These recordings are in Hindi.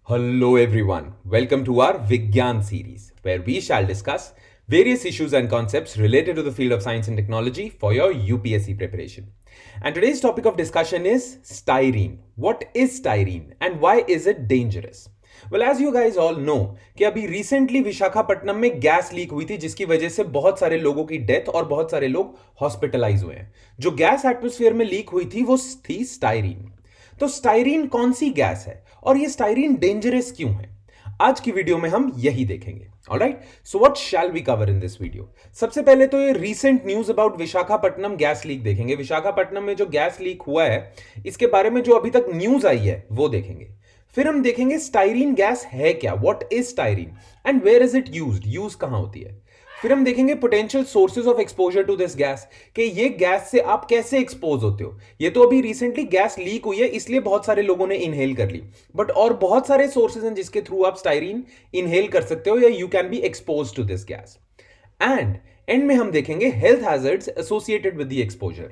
Hello everyone, welcome to our Vigyan series where we shall discuss various issues and concepts related to the field of science and technology for your UPSC preparation. And today's topic of discussion is styrene. What is styrene and why is it dangerous? Well, as you guys all know कि अभी रिसेंटली विशाखापट्टनम में गैस लीक हुई थी जिसकी वजह से बहुत सारे लोगों की डेथ और बहुत सारे लोग हॉस्पिटलाइज हुए हैं। जो गैस एटमॉस्फेयर में लीक हुई थी वो थी स्टाइरीन। तो स्टाइरीन कौन सी गैस है और ये स्टाइरीन डेंजरस क्यों है? आज की वीडियो में हम यही देखेंगे। Alright, so what shall we cover in this video? सबसे पहले तो ये recent news about Visakhapatnam gas leak देखेंगे। विशाखापट्टनम में जो गैस लीक हुआ है इसके बारे में जो अभी तक न्यूज आई है वो देखेंगे। फिर हम देखेंगे स्टाइरीन गैस है क्या, what is styrene and where is it used, use कहां होती है। फिर हम देखेंगे potential sources of exposure to this gas कि ये गैस से आप कैसे एक्सपोज होते हो। ये तो अभी रिसेंटली गैस लीक हुई है इसलिए बहुत सारे लोगों ने इनहेल कर ली, बट और बहुत सारे सोर्सेज हैं जिसके थ्रू आप स्टाइरीन इनहेल कर सकते हो या you can be expose to this gas. And end में हम देखेंगे health hazards associated with the exposure.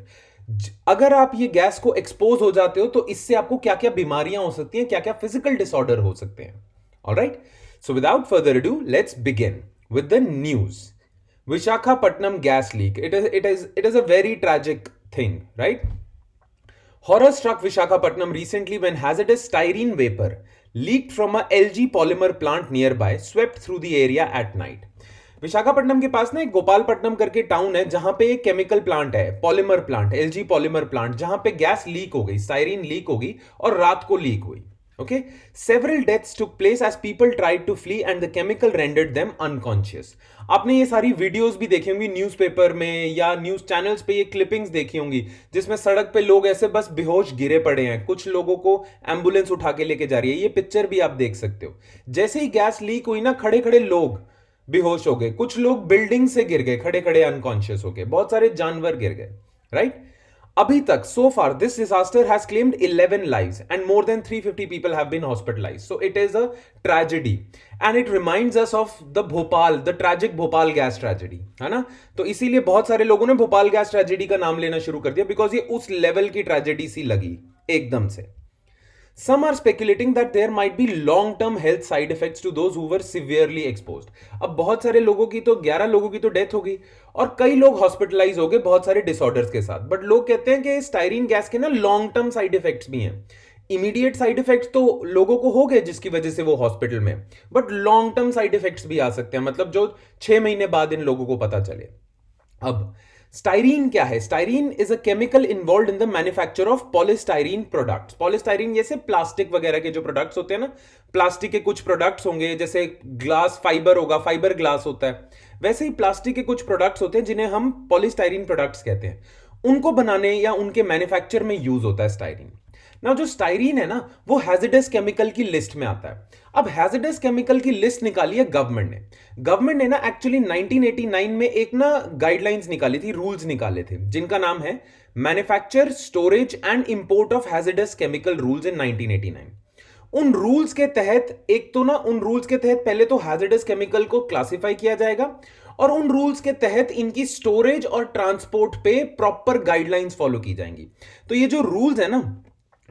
अगर आप ये गैस को एक्सपोज हो जाते हो तो इससे आपको क्या क्या बीमारियां हो सकती हैं, क्या क्या फिजिकल डिसऑर्डर हो सकते हैं। Alright, so without further ado let's begin with the news. Vishakhapatnam gas leak. It is a very tragic thing, right? Horror struck Vishakhapatnam recently when hazardous styrene vapor leaked from a LG polymer plant nearby swept through the area at night. Visakhapatnam के पास ना एक गोपालपट्टनम करके टाउन है जहां पे एक केमिकल प्लांट है, polymer plant, LG polymer plant, जहां पे गैस लीक हो गई, स्टाइरीन लीक हो गई और रात को लीक हुई। Okay, several deaths took place as people tried to flee and the chemical rendered them unconscious. आपने ये सारी वीडियोस भी देखी होंगी न्यूज़पेपर में या न्यूज़ चैनल्स पे, ये क्लिपिंग्स देखी होंगी जिसमें सड़क पे लोग ऐसे बस बेहोश गिरे पड़े हैं, कुछ लोगों को एम्बुलेंस उठा के लेके जा रही है। ये पिक्चर भी आप देख सकते हो। जैसे ही गैस लीक हुई ना, खड़े खड़े लोग बेहोश हो गए, कुछ लोग बिल्डिंग से गिर गए, खड़े खड़े अनकॉन्शियस हो गए, बहुत सारे जानवर गिर गए। राइट, अभी तक so far this disaster has claimed 11 lives and more than 350 people have been hospitalized, so it is a tragedy and it reminds us of the tragic Bhopal gas tragedy, है ना। तो इसीलिए बहुत सारे लोगों ने भोपाल गैस ट्रेजेडी का नाम लेना शुरू कर दिया बिकॉज ये उस लेवल की ट्रेजेडी सी लगी एकदम से। Some are speculating that there might be long-term health side effects to those who were severely exposed. अब बहुत सारे लोगों की तो 11 लोगों की तो डेथ हो गई और कई लोग हॉस्पिटलाइज हो गए बहुत सारे डिसऑर्डर्स के साथ। बट लोग कहते हैं कि स्टाइरीन गैस के ना लॉन्ग टर्म साइड इफेक्ट्स भी हैं। इमीडिएट साइड इफेक्ट्स तो लोगों को हो गए जिसकी वजह से वो हॉस्पिटल में, but long term side effects भी आ सकते हैं, मतलब जो 6 महीने बाद इन लोगों को पता चले। अब स्टाइरीन क्या है? Styrene is a chemical involve in the manufacture of polystyrene products. Polystyrene जैसे प्लास्टिक वगैरह के जो प्रोडक्ट्स होते हैं ना, प्लास्टिक के कुछ प्रोडक्ट्स होंगे, जैसे ग्लास फाइबर होगा, फाइबर ग्लास होता है, वैसे ही प्लास्टिक के कुछ प्रोडक्ट्स होते हैं जिन्हें हम पॉलीस्टाइरीन प्रोडक्ट्स कहते हैं। उनको बनाने या उनके मैन्युफैक्चर में यूज होता है स्टाइरीन। ना जो स्टाइरीन है ना वो हैजर्डस केमिकल की लिस्ट में आता है। अब हैजर्डस केमिकल की लिस्ट निकाली है गवर्नमेंट ने ना एक्चुअली 1989 में एक ना गाइडलाइंस निकाली थी, रूल्स निकाले थे जिनका नाम है manufacture, storage and import of hazardous chemical rules in 1989। उन रूल्स के तहत एक तो ना उन रूल्स के तहत पहले तो हैजर्डस केमिकल को क्लासिफाई किया जाएगा और उन रूल्स के तहत इनकी स्टोरेज और ट्रांसपोर्ट पे प्रॉपर गाइडलाइंस फॉलो की जाएंगी। तो ये जो रूल्स है ना,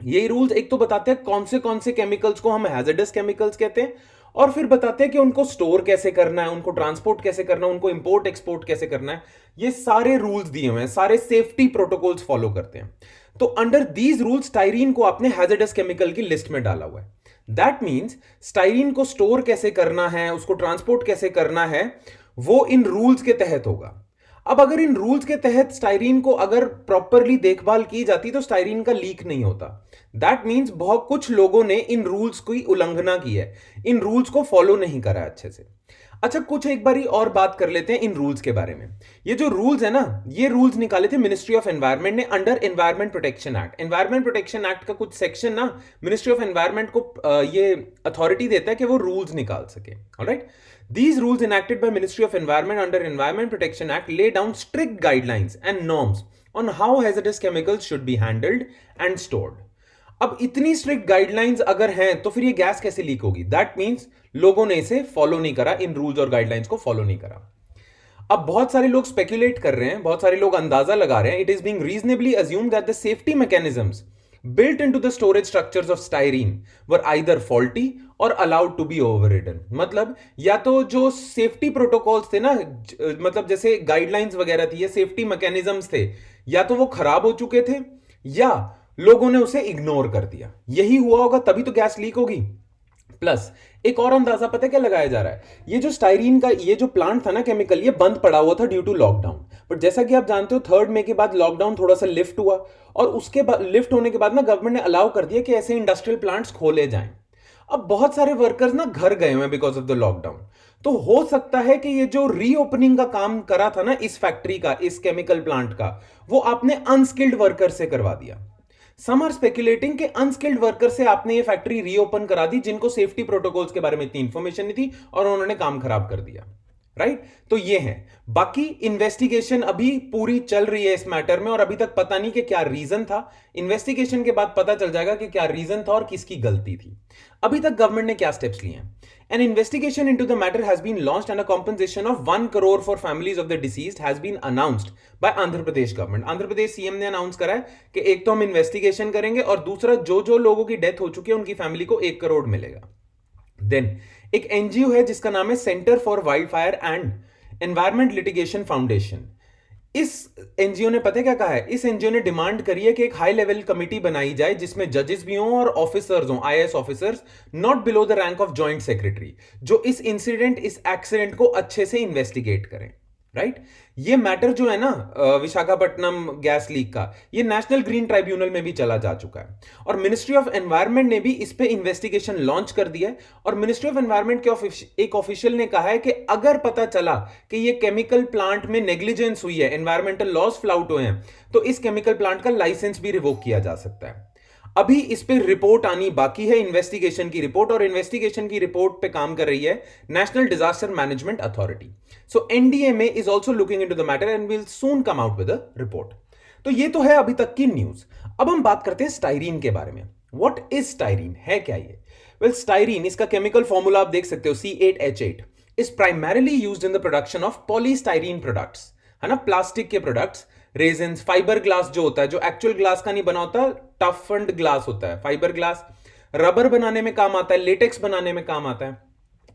ये रूल्स एक तो बताते हैं कौन से केमिकल्स को हम हैजर्डस केमिकल्स कहते हैं और फिर बताते हैं कि उनको स्टोर कैसे करना है, उनको ट्रांसपोर्ट कैसे करना है, उनको इंपोर्ट एक्सपोर्ट कैसे करना है। ये सारे रूल्स दिए हुए हैं, सारे सेफ्टी प्रोटोकॉल्स फॉलो करते हैं। तो अंडर दीज रूल्स स्टाइरीन को आपने हैजर्डस केमिकल की लिस्ट में डाला हुआ है। दैट मीन्स स्टाइरीन को स्टोर कैसे करना है, उसको ट्रांसपोर्ट कैसे करना है, वो इन रूल्स के तहत होगा। अब अगर इन रूल्स के तहत स्टाइरीन को अगर प्रॉपरली देखभाल की जाती तो स्टाइरीन का लीक नहीं होता। दैट मीन्स बहुत कुछ लोगों ने इन रूल्स की उल्लंघना की है, इन रूल्स को फॉलो नहीं करा अच्छे से। अच्छा, कुछ एक बारी और बात कर लेते हैं इन रूल्स के बारे में। ये जो रूल्स है ना, ये रूल्स निकाले थे मिनिस्ट्री ऑफ एनवायरनमेंट ने under environment protection act. Environment protection act का कुछ सेक्शन ना मिनिस्ट्री ऑफ एनवायरनमेंट को ये अथॉरिटी देता है कि वो रूल्स निकाल सके। Alright, these rules enacted by Ministry of Environment under Environment Protection Act lay down strict guidelines and norms on how hazardous chemicals should be handled and stored. अब इतनी स्ट्रिक्ट गाइडलाइंस अगर हैं तो फिर ये गैस कैसे लीक होगी? दैट मीन्स लोगों ने इसे फॉलो नहीं करा, इन रूल्स और गाइडलाइंस को फॉलो नहीं करा। अब बहुत सारे लोग स्पेक्यूलेट कर रहे हैं, बहुत सारे लोग अंदाजा लगा रहे हैं, it is being reasonably assumed that the safety mechanisms built into the storage structures of styrene were either faulty और अलाउड टू बी ओवररिडन। मतलब या तो जो सेफ्टी प्रोटोकॉल्स थे ना, मतलब जैसे गाइडलाइंस वगैरह थी या सेफ्टी मैकेनिज्म्स थे, या तो वो खराब हो चुके थे या लोगों ने उसे इग्नोर कर दिया। यही हुआ होगा, तभी तो गैस लीक होगी। प्लस एक और अंदाजा पता है क्या लगाया जा रहा है, ये जो स्टाइरीन का ये जो प्लांट था ना केमिकल, ये बंद पड़ा हुआ था ड्यू टू लॉकडाउन। बट जैसा कि आप जानते हो 3 मई के बाद लॉकडाउन थोड़ा सा लिफ्ट हुआ, और उसके बाद लिफ्ट होने के बाद ना गवर्नमेंट ने अलाउ कर दिया कि ऐसे इंडस्ट्रियल प्लांट्स खोले जाएं। अब बहुत सारे वर्कर्स ना घर गए हुए हैं बिकॉज ऑफ द लॉकडाउन। तो हो सकता है कि ये जो रीओपनिंग का काम करा था ना इस फैक्ट्री का, इस केमिकल प्लांट का, वो आपने अनस्किल्ड वर्कर से करवा दिया। सम आर स्पेकुलेटिंग कि अनस्किल्ड वर्कर से आपने ये फैक्ट्री रीओपन करा दी, जिनको सेफ्टी प्रोटोकॉल्स के बारे में इतनी इंफॉर्मेशन नहीं थी और उन्होंने काम खराब कर दिया। राइट? तो ये है। बाकी इन्वेस्टिगेशन अभी पूरी चल रही है इस मैटर में, और अभी तक पता नहीं कि क्या रीजन था। इन्वेस्टिगेशन के बाद पता चल जाएगा कि क्या रीजन था और किसकी गलती थी। अभी तक गवर्नमेंट ने क्या स्टेप्स लिए हैं? An investigation into the matter has been launched and a compensation of 1 crore for families of the deceased has been announced by Andhra Pradesh government. Andhra Pradesh CM ने अनाउंस करा है कि एक तो हम इन्वेस्टिगेशन करेंगे और दूसरा जो जो लोगों की डेथ हो चुकी है उनकी फैमिली को 1 करोड़ मिलेगा। देन एक एनजीओ है जिसका नाम है centre for wild fire and environment litigation foundation. इस एनजीओ ने पता क्या कहा है? इस एनजीओ ने डिमांड करी है कि एक हाई लेवल कमिटी बनाई जाए जिसमें जजेस भी हों और ऑफिसर्स हों, IAS officers, not below the rank of joint secretary, जो इस इंसिडेंट, इस एक्सीडेंट को अच्छे से इन्वेस्टिगेट करें। राइट? ये मैटर जो है ना विशाखापट्टनम गैस लीक का, ये नेशनल ग्रीन ट्राइब्यूनल में भी चला जा चुका है और मिनिस्ट्री ऑफ एनवायरनमेंट ने भी इस पे इन्वेस्टिगेशन लॉन्च कर दिया है। और मिनिस्ट्री ऑफ एनवायरनमेंट के एक ऑफिशियल ने कहा है कि अगर पता चला कि ये केमिकल प्लांट में नेग्लिजेंस हुई है, एनवायरमेंटल लॉज फ्लाउट हुए हैं, तो इस केमिकल प्लांट का लाइसेंस भी रिवोक किया जा सकता है। अभी इस पे रिपोर्ट आनी बाकी है, इन्वेस्टिगेशन की रिपोर्ट, और इन्वेस्टिगेशन की रिपोर्ट पे काम कर रही है national disaster management authority. So NDMA is also looking into the matter and will soon come out with a report. तो ये तो है अभी तक की न्यूज। अब हम बात करते हैं स्टाइरीन के बारे में। What is styrene? है क्या ये? वेल, स्टाइरीन, इसका केमिकल फॉर्मूला आप देख सकते हो, C8H8, is primarily used in the production of polystyrene products, है ना, प्लास्टिक के प्रोडक्ट्स, रेजिन्स, फाइबर ग्लास जो होता है, जो एक्चुअल ग्लास का नहीं बना होता, टफन्ड ग्लास होता है, फाइबर ग्लास, रबर बनाने में काम आता है, लेटेक्स बनाने में काम आता है।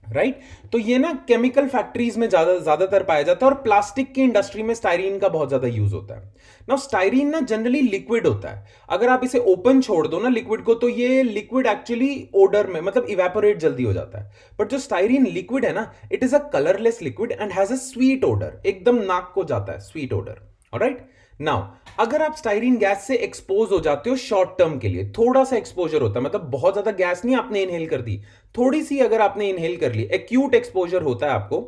राइट? तो ये ना केमिकल फैक्ट्रीज में ज्यादातर पाया जाता है, और प्लास्टिक की इंडस्ट्री में स्टाइरीन का बहुत ज्यादा यूज होता है। नाउ स्टाइरीन ना जनरली लिक्विड होता है। अगर आप इसे ओपन छोड़ दो ना लिक्विड को, तो ये लिक्विड एक्चुअली ओडर में, मतलब इवेपोरेट जल्दी हो जाता है। बट जो स्टाइरीन लिक्विड है ना, it is a colourless liquid and has a sweet odour, एकदम नाक को जाता है स्वीट ओडर। ऑलराइट? नाउ अगर आप स्टाइरीन गैस से एक्सपोज हो जाते हो शॉर्ट टर्म के लिए, थोड़ा सा एक्सपोजर होता है, मतलब बहुत ज्यादा गैस नहीं आपने इनहेल कर दी, थोड़ी सी अगर आपने इनहेल कर ली, एक्यूट एक्सपोजर होता है आपको।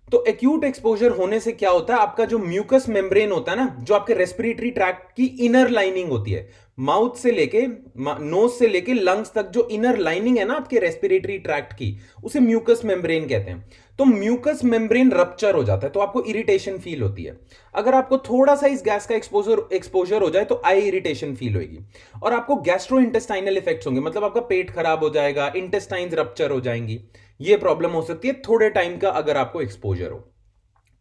तो एक्यूट एक्सपोजर होने से क्या होता है, आपका जो म्यूकस मेम्ब्रेन होता है ना, जो आपके रेस्पिरेटरी ट्रैक्ट की इनर लाइनिंग होती है, माउथ से लेके, नोज से लेके लंग्स तक जो इनर लाइनिंग है ना आपके रेस्पिरेटरी ट्रैक्ट की, उसे म्यूकस मेम्ब्रेन कहते हैं। तो म्यूकस मेम्ब्रेन रप्चर हो जाता है तो आपको इरिटेशन फील होती है। अगर आपको थोड़ा सा इस गैस का एक्सपोजर हो जाए तो आई इरिटेशन फील होगी, और आपको गैस्ट्रो इंटेस्टाइनल इफेक्ट्स होंगे, मतलब आपका पेट खराब हो जाएगा, इंटेस्टाइन्स रप्चर हो जाएंगी। ये प्रॉब्लम हो सकती है थोड़े टाइम का अगर आपको एक्सपोजर हो।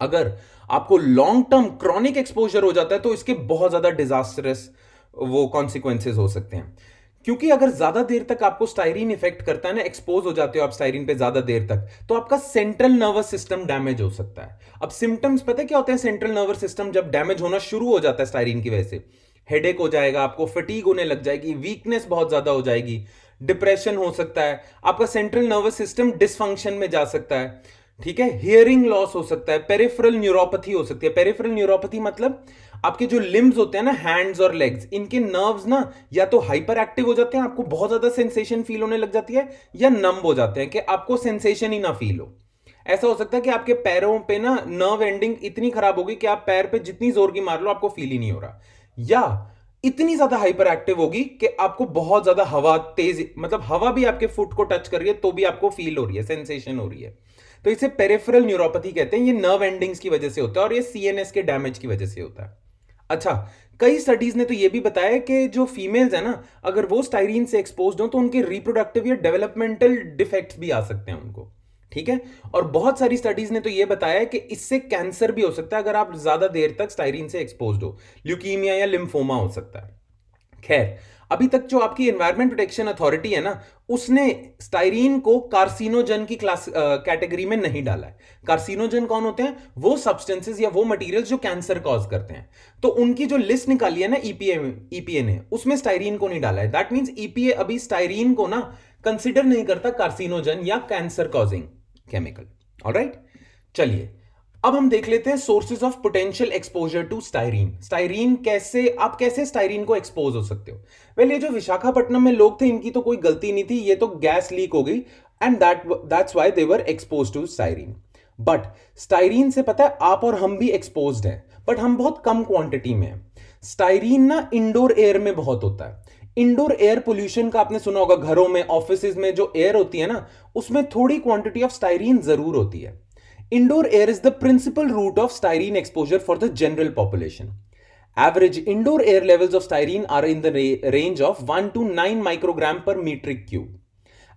अगर आपको लॉन्ग टर्म क्रॉनिक एक्सपोजर हो जाता है तो इसके बहुत ज्यादा डिजास्टरस वो कॉन्सिक्वेंसेज हो सकते हैं। क्योंकि अगर ज्यादा देर तक आपको स्टाइरीन इफेक्ट करता है ना, एक्सपोज हो जाते हो आप स्टाइरीन पे ज्यादा देर तक, तो आपका सेंट्रल नर्वस सिस्टम डैमेज हो सकता है। अब सिम्टम्स पता है क्या होते हैं? सेंट्रल नर्वस सिस्टम जब डैमेज होना शुरू हो जाता है स्टाइरीन की वजह से, हेडेक हो जाएगा आपको, फटीग होने लग जाएगी, वीकनेस बहुत ज्यादा हो जाएगी, डिप्रेशन हो सकता है, आपका सेंट्रल नर्वस सिस्टम डिसफंक्शन में जा सकता है, ठीक है, हियरिंग लॉस हो सकता है, पेरिफेरल न्यूरोपैथी हो सकती है। पेरिफेरल न्यूरोपैथी मतलब आपके जो लिम्स होते हैं ना, हैंड्स और लेग्स, इनके नर्व्स ना या तो हाइपर एक्टिव हो जाते हैं, आपको बहुत ज्यादा सेंसेशन फील होने लग जाती है, या नम हो जाते हैं कि आपको सेंसेशन ही ना फील हो। ऐसा हो सकता है कि आपके पैरों पे ना नर्व एंडिंग इतनी खराब होगी कि आप पैर पे जितनी जोर की मार लो आपको फील ही नहीं हो रहा, या इतनी ज्यादा हाइपर एक्टिव होगी कि आपको बहुत ज्यादा हवा तेज, मतलब हवा भी आपके फुट को टच कर रही है तो भी आपको फील हो रही है, सेंसेशन हो रही है। तो इसे पेरिफेरल न्यूरोपैथी कहते हैं। ये नर्व एंडिंग्स की वजह से होता है और ये सीएनएस के डैमेज की वजह से होता है। अच्छा, कई स्टडीज ने तो ये भी बताया कि जो फीमेल्स है ना, अगर वो स्टाइरीन से एक्सपोज्ड हो तो उनके रिप्रोडक्टिव या डेवलपमेंटल डिफेक्ट्स भी आ सकते हैं उनको, ठीक है। और बहुत सारी स्टडीज ने तो ये बताया कि इससे कैंसर भी हो सकता है अगर आप ज्यादा देर तक स्टाइरीन से एक्सपोज्ड हो, ल्यूकीमिया या लिम्फोमा हो सकता है। खैर, अभी तक जो आपकी एनवायरमेंट प्रोटेक्शन अथॉरिटी है ना, उसने स्टाइरीन को कार्सिनोजन की क्लास कैटेगरी में नहीं डाला है। कार्सिनोजन कौन होते हैं? वो सब्सटेंसेस या वो मटेरियल्स जो कैंसर कॉज करते हैं। तो उनकी जो लिस्ट निकाली है ना ईपीए ने, उसमें स्टाइरीन को नहीं डाला है। दैट मींस ईपीए अभी स्टाइरीन को ना कंसिडर नहीं करता कार्सिनोजन या कैंसर कॉजिंग केमिकल। ऑलराइट, चलिए अब हम देख लेते हैं sources of potential exposure to styrene. Styrene कैसे स्टाइरीन को एक्सपोज हो सकते हो? वेल, ये जो विशाखापट्टनम में लोग थे, इनकी तो कोई गलती नहीं थी, ये तो गैस लीक हो गई and that's why they were expose to styrene. But styrene से पता है आप और हम भी एक्सपोज्ड हैं, बट हम बहुत कम क्वांटिटी में हैं। स्टाइरीन ना इंडोर एयर में बहुत होता है। इंडोर एयर पोल्यूशन का आपने सुना होगा, घरों में, ऑफिसेज में जो एयर होती है ना, उसमें थोड़ी क्वांटिटी ऑफ स्टाइरीन जरूर होती है। Indoor air is the principal route of styrene exposure for the general population. Average indoor air levels of styrene are in the range of 1 to 9 microgram per metric cube.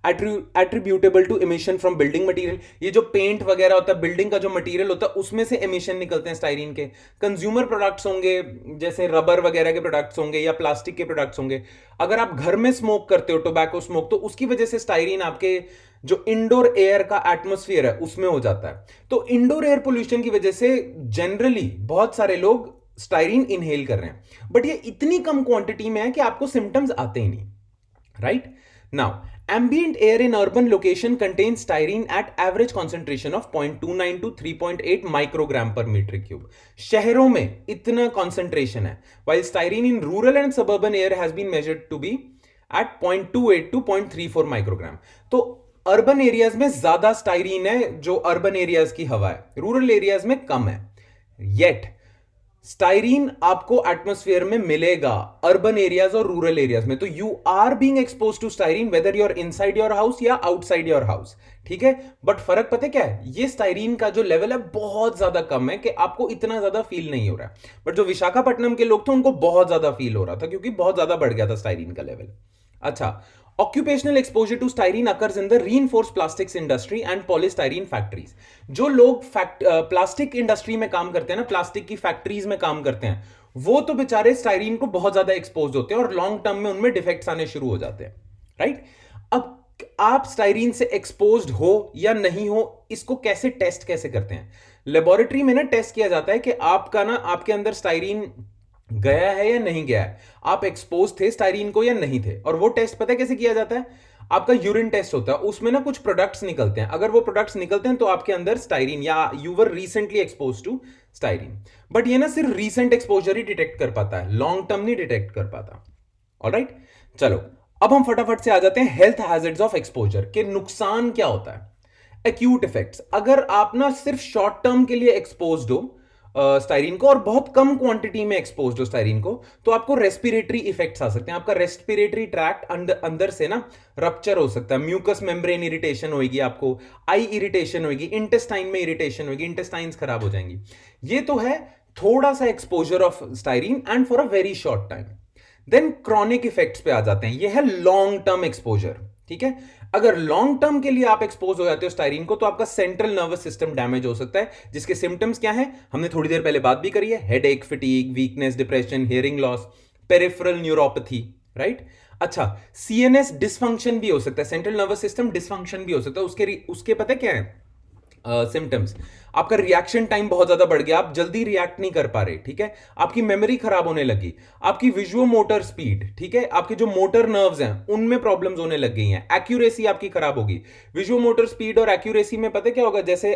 Attributable to emission from building material. ये जो पेंट वगैरह होता है, बिल्डिंग का जो मटेरियल होता है, उसमें से एमिशन निकलते हैं स्टाइरीन के। कंज्यूमर प्रोडक्ट्स होंगे, जैसे रबर वगैरह के प्रोडक्ट्स होंगे या प्लास्टिक के प्रोडक्ट्स होंगे। अगर आप घर में स्मोक करते हो, टोबैको स्मोक, तो उसकी वजह से स्टाइरीन आपके जो इंडोर एयर का एटमॉस्फेयर है उसमें हो जाता है। तो इंडोर एयर पोल्यूशन की वजह से जनरली बहुत सारे लोग स्टाइरीन इनहेल कर रहे हैं, बट ये इतनी कम क्वांटिटी में है कि आपको सिम्टम्स आते ही नहीं। Right now, ambient air in urban location contains styrene at average concentration of 0.29 to 3.8 microgram per metric cube. शहरों में इतना concentration है, while styrene in rural and suburban air has been measured to be at 0.28 to 0.34 microgram. तो अर्बन एरियाज में ज्यादा स्टाइरीन है जो अर्बन एरियाज की हवा है, रूरल एरियाज में कम है। येट स्टाइरीन आपको एटमॉस्फेयर में मिलेगा अर्बन एरियाज और रूरल एरियाज में। तो you are being expose to styrene whether you are inside your house या आउटसाइड योर हाउस, ठीक है। बट फर्क पता है क्या है? ये स्टाइरीन का जो लेवल है बहुत ज्यादा कम है कि आपको इतना ज्यादा फील नहीं हो रहा है। बट जो विशाखापट्टनम के लोग थे उनको बहुत ज्यादा फील हो रहा था, क्योंकि बहुत ज्यादा बढ़ गया था स्टाइरीन का लेवल। अच्छा, occupational exposure to styrene occurs in the reinforced plastics industry and polystyrene factories. जो लोग प्लास्टिक इंडस्ट्री में काम करते हैं ना, प्लास्टिक की फैक्ट्रीज में काम करते हैं, वो तो बेचारे स्टाइरीन को बहुत ज्यादा एक्सपोज होते हैं और लॉन्ग टर्म में उनमें डिफेक्ट्स आने शुरू हो जाते हैं। राइट, अब आप स्टाइरीन से एक्सपोज्ड हो या नहीं हो, इसको टेस्ट कैसे करते हैं? लेबोरेटरी में ना टेस्ट किया जाता है कि आपके अंदर स्टाइरीन गया है या नहीं गया है, आप एक्सपोज थे स्टाइरीन को या नहीं थे। और वो टेस्ट पता है कैसे किया जाता है? आपका यूरिन टेस्ट होता है, उसमें ना कुछ प्रोडक्ट्स निकलते हैं। अगर वो प्रोडक्ट्स निकलते हैं तो आपके अंदर स्टाइरीन या you were recently expose to styrene. But ये ना सिर्फ रिसेंट एक्सपोजर ही डिटेक्ट कर पाता है, लॉन्ग टर्म नहीं डिटेक्ट कर पाता। ऑलराइट, चलो अब हम फटाफट से आ जाते हैं हेल्थ हैजर्ड्स ऑफ एक्सपोजर के नुकसान क्या होता है। एक्यूट इफेक्ट्स, अगर आप ना सिर्फ शॉर्ट टर्म के लिए एक्सपोज हो स्टाइरीन को और बहुत कम क्वांटिटी में एक्सपोज हो स्टाइरीन को, तो आपको रेस्पिरेटरी इफेक्ट्स आ सकते हैं। आपका रेस्पिरेटरी ट्रैक्ट अंदर से ना रप्चर हो सकता है, म्यूकस मेम्ब्रेन इरिटेशन होगी, आपको आई इरिटेशन होगी, इंटेस्टाइन में इरिटेशन होगी, इंटेस्टाइन्स खराब हो जाएंगी। ये तो है थोड़ा सा exposure of styrene and for a very short time. Then chronic effects पे आ जाते हैं, ये है लॉन्ग टर्म एक्सपोजर। ठीक है, अगर लॉन्ग टर्म के लिए आप एक्सपोज हो जाते हो स्टाइरीन को, तो आपका सेंट्रल नर्वस सिस्टम डैमेज हो सकता है, जिसके सिम्टम्स क्या है हमने थोड़ी देर पहले बात भी करी है, headache, fatigue, weakness, depression, hearing loss, peripheral neuropathy. Right, अच्छा, सीएनएस डिसफंक्शन भी हो सकता है, सेंट्रल नर्वस सिस्टम डिसफंक्शन भी हो सकता है। उसके पता क्या है सिम्टम्स? आपका रिएक्शन टाइम बहुत ज्यादा बढ़ गया, आप जल्दी रिएक्ट नहीं कर पा रहे, ठीक है, आपकी मेमोरी खराब होने लगी, आपकी विजुअल मोटर स्पीड, ठीक है, आपके जो मोटर नर्व्स हैं उनमें प्रॉब्लम्स होने लग गई हैं, एक्यूरेसी आपकी खराब होगी। विजुअल मोटर स्पीड और एक्यूरेसी में पता क्या होगा, जैसे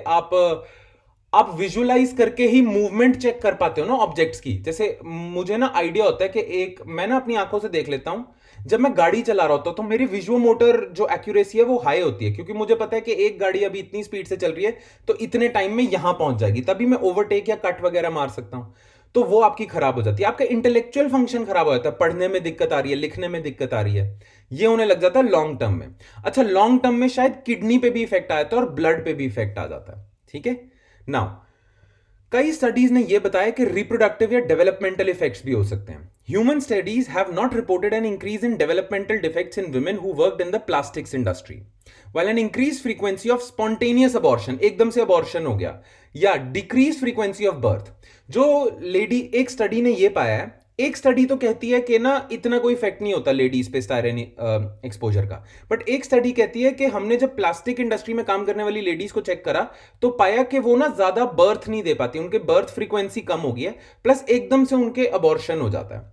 आप विजुअलाइज करके ही मूवमेंट चेक कर पाते हो ना ऑब्जेक्ट्स की। जैसे मुझे ना आइडिया होता है कि मैं ना अपनी आंखों से देख लेता हूं, जब मैं गाड़ी चला रहा होता हूं तो मेरी विजुअल मोटर जो एक्यूरेसी है वो हाई होती है, क्योंकि मुझे पता है कि एक गाड़ी अभी इतनी स्पीड से चल रही है तो इतने टाइम में यहां पहुंच जाएगी, तभी मैं ओवरटेक या कट वगैरह मार सकता हूं। तो वो आपकी खराब हो जाती है, आपका इंटेलेक्चुअल फंक्शन खराब हो जाता है, पढ़ने में दिक्कत आ रही है, लिखने में दिक्कत आ रही है, ये होने लग जाता है लॉन्ग टर्म में। अच्छा, लॉन्ग टर्म में शायद किडनी पे भी इफेक्ट आया था और ब्लड पे भी इफेक्ट आ जाता है। ठीक है, नाउ कई स्टडीज ने यह बताया कि रिप्रोडक्टिव या डेवलपमेंटल इफेक्ट्स भी हो सकते हैं। Human studies have not reported an increase in developmental defects in women who worked in the plastics industry, while an increase frequency of spontaneous abortion, एकदम से अबॉर्शन हो गया, या डिक्रीज फ्रीक्वेंसी ऑफ बर्थ। जो लेडी, एक स्टडी ने यह पाया है एक स्टडी तो कहती है कि ना इतना कोई इफेक्ट नहीं होता लेडीज पे स्टायरीन एक्सपोजर का, बट एक स्टडी कहती है कि हमने जब प्लास्टिक इंडस्ट्री में काम करने वाली लेडीज को चेक करा तो पाया कि वो ना ज्यादा बर्थ नहीं दे पाती, उनके बर्थ फ्रीक्वेंसी कम हो गई है, प्लस एकदम से उनके अबॉर्शन हो जाता है,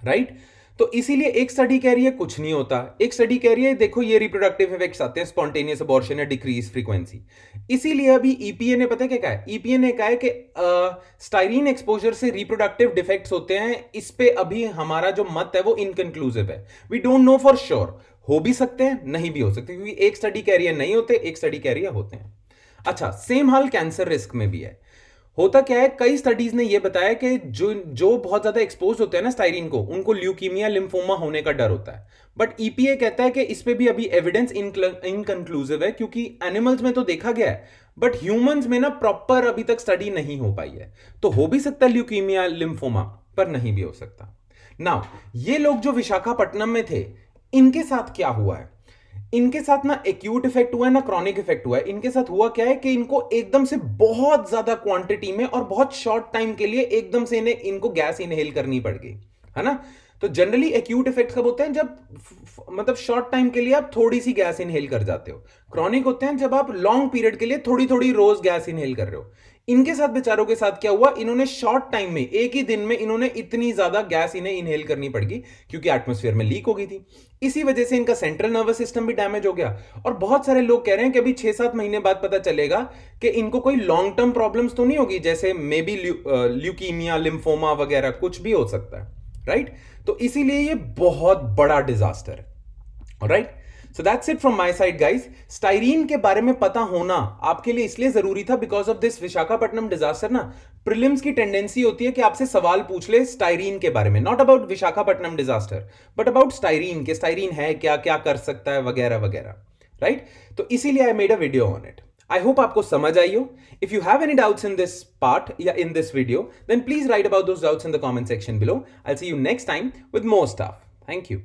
राइट। तो इसीलिए एक स्टडी कह रही है कुछ नहीं होता, एक स्टडी कह रही है देखो ये रिप्रोडक्टिव इफेक्ट्स आते हैं स्पॉन्टेनियस अबॉर्शन या डिक्रीज फ्रीक्वेंसी। इसीलिए अभी ईपीए ने पता है क्या कहा है, ईपीए ने कहा है कि स्टाइरीन एक्सपोजर से रिप्रोडक्टिव डिफेक्ट्स होते हैं। इस पे अभी हमारा जो मत है वो इनकंक्लूसिव है, we don't know for sure, हो भी सकते हैं नहीं भी हो सकते, क्योंकि एक स्टडी कह रही है नहीं होते, एक स्टडी कह रही है होते हैं। अच्छा, सेम हाल कैंसर रिस्क में भी है। होता क्या है, कई स्टडीज ने यह बताया कि जो जो बहुत ज्यादा एक्सपोज होते हैं ना स्टाइरीन को, उनको ल्यूकीमिया लिम्फोमा होने का डर होता है। बट ईपीए कहता है कि इस पे भी अभी एविडेंस इनकंक्लूसिव है, क्योंकि एनिमल्स में तो देखा गया है बट ह्यूमंस में ना प्रॉपर अभी तक स्टडी नहीं हो पाई है। तो हो भी सकता है ल्यूकीमिया लिम्फोमा, पर नहीं भी हो सकता। नाउ ये लोग जो विशाखापट्टनम में थे, इनके साथ क्या हुआ है, इनके साथ ना एक्यूट इफेक्ट हुआ है ना क्रॉनिक इफेक्ट हुआ है। इनके साथ हुआ क्या है कि इनको एकदम से बहुत ज्यादा क्वांटिटी में और बहुत शॉर्ट टाइम के लिए एकदम से इनको गैस इनहेल करनी पड़ गई, है ना। तो जनरली एक्यूट इफेक्ट कब होते हैं, जब मतलब शॉर्ट टाइम के लिए आप थोड़ी सी गैस इनहेल कर जाते हो। क्रॉनिक होते हैं जब आप लॉन्ग पीरियड के लिए थोड़ी थोड़ी रोज गैस इनहेल कर रहे हो। इनके साथ बेचारों के साथ क्या हुआ, इन्होंने शॉर्ट टाइम में एक ही दिन में इन्होंने इतनी ज्यादा गैस इन्हें इनहेल करनी पड़ गई, क्योंकि एटमॉस्फेयर में लीक हो गई थी। इसी वजह से इनका सेंट्रल नर्वस सिस्टम भी डैमेज हो गया। और बहुत सारे लोग कह रहे हैं कि अभी 6-7 महीने बाद पता चलेगा कि इनको कोई लॉन्ग टर्म प्रॉब्लम्स तो नहीं होगी, जैसे मे बी ल्यूकीमिया लिम्फोमा वगैरह कुछ भी हो सकता है, राइट। तो इसीलिए ये बहुत बड़ा डिजास्टर है, right. So that's it from my side guys. Styrene के बारे में पता होना आपके लिए इसलिए जरूरी था because of this Visakhapatnam disaster ना। प्रीलिम्स की टेंडेंसी होती है कि आपसे सवाल पूछ ले स्टाइरीन के बारे में, not about Visakhapatnam disaster but about styrene, के स्टाइरीन है क्या, क्या कर सकता है वगैरह वगैरह, राइट। तो इसीलिए I made a video on it. I hope आपको समझ आई हो। If you have any doubts in this part या in this video, then please write about those doubts in the comment section below. I see you next time with more stuff. Thank you.